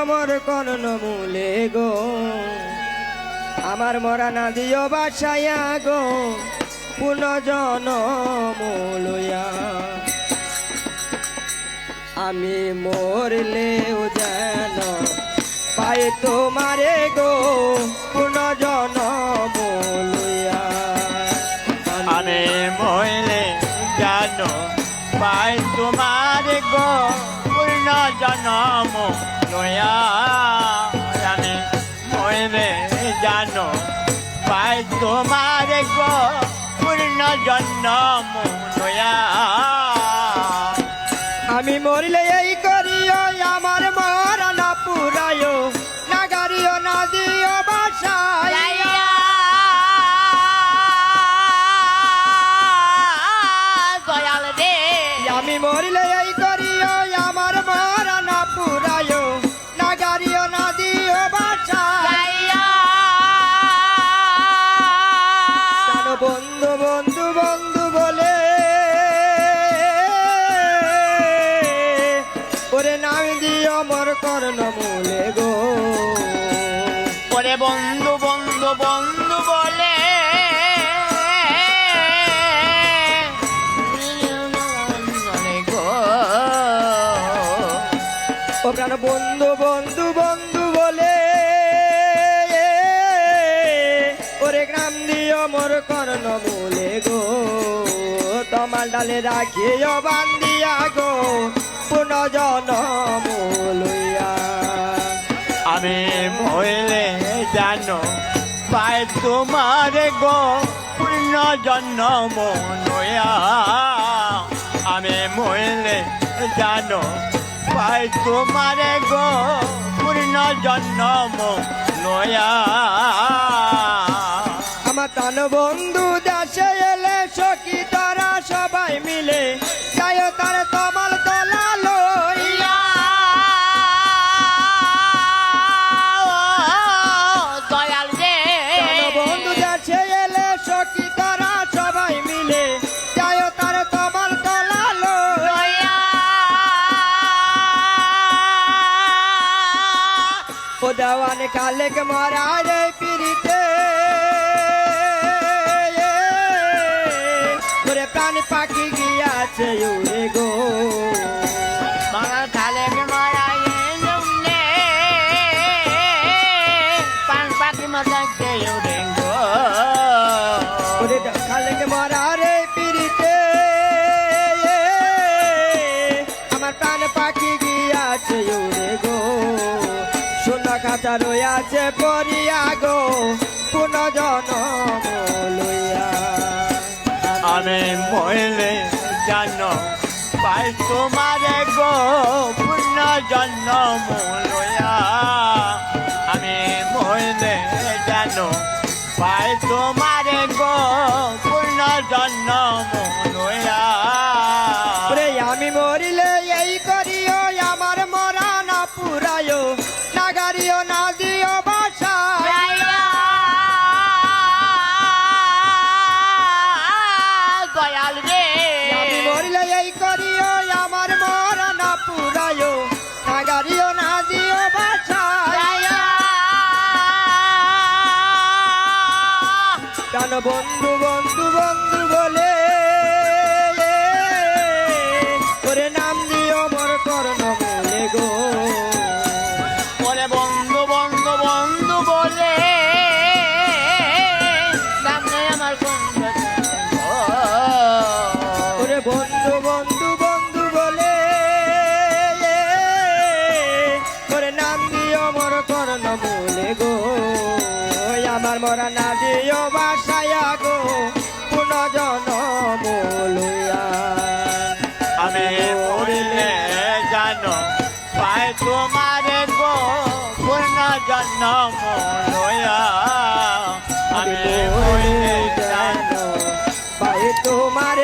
মোর কর্ণ মূলে গো আমার মরা না দিও বাসায়া গো পুনর্জন্ম লইয়া আমি মরলেও যেন পাই তোমারে গো পুনর্জন্ম লইয়া আমি মরলে যেন পাই তোমার গো পূর্ণ জন্ম লয়া আমি মরলে যেন পাই তোমার গো পূর্ণ জন্ম লয়া আমি মরিলে এই করিও আমার মরা না পুরায়ো না গাড়িও না দিও বাসায় দয়াল রে আমি মরিলে এই করিও আমার মরা না পুরায়ো না গাড়িও না দিও বাসায় কেন বন্ধু বন্ধু বন্ধু বলে ওরে নাম দিও মোর কর্ণ মূলে গো ওরে বন্ধু বন্ধু বন্ধু বলে গো ও প্রাণ বন্ধু বন্ধু বন্ধু বলে ওরে গ্রাম দিও মোর কর্ণ মূলে গো তোমার ডালে রাখিও বান্দিয়া গো পুনর্জন্ম লইয়া আমি মরলে জানো পাই তোমার গো পূর্ণ জন্ম নয়া আমি মরলে জানো পাই তোমার গো পূর্ণ জন্ম নয়া আমার প্রাণ বন্ধু দেশে এলে সখী তারা সবাই মিলে যাই তার তমাল তলা লইয়া দয়াল রে বন্ধু দেশে এলে সখী তারা সবাই মিলে যাই তার তমাল তলা লইয়া ও দেওয়ান কালেক মরা রে পিরিতে ওরে প্রাণ পাখি গিয়াছে উড়ে গো বাঙাল খালে মারাই নুনে পান পাখি মাথাকে উড়ে গো ওরে কালেক মরা রে পিরিতে আমার প্রাণ পাখি গিয়াছে উড়ে গো সোনা খাঁচা রইয়াছে পরিয়া গো পুনর্জন্ম লইয়া আমি মরলে জানো পাই তোমার গো পূর্ণ জন্ম লয়া আমি মরলে জানো পাই তোমার গো পূর্ণ জন্ম লয়া ওরে আমি মরিলে এই করিও আমার মরা না পুরায়ো না গাড়িও না দিও বাসা দয়াল রে আমি মরিলে এই করিও আমার মরা না পুরায়ো না গাড়িও না দিও বাসা কেন বন্ধু বন্ধু বন্ধু বলে ওরে নাম দিও মোর কর্ণ মূলে গো বলে বন্ধু বন্ধু বন্ধু বলে সামনে আমার বন্ধু ওরে বন্ধু বন্ধু বন্ধু বলে ওরে নাম দিও মোর কর্ণ মূলে গো আমার মরা না দিও বাসায়া গো পুনর্জন্ম লইয়া আমি মরলে জানো পাই তোমার গো পূর্ণ জন্ম লয়া আমি মরলে জানো পাই তোমার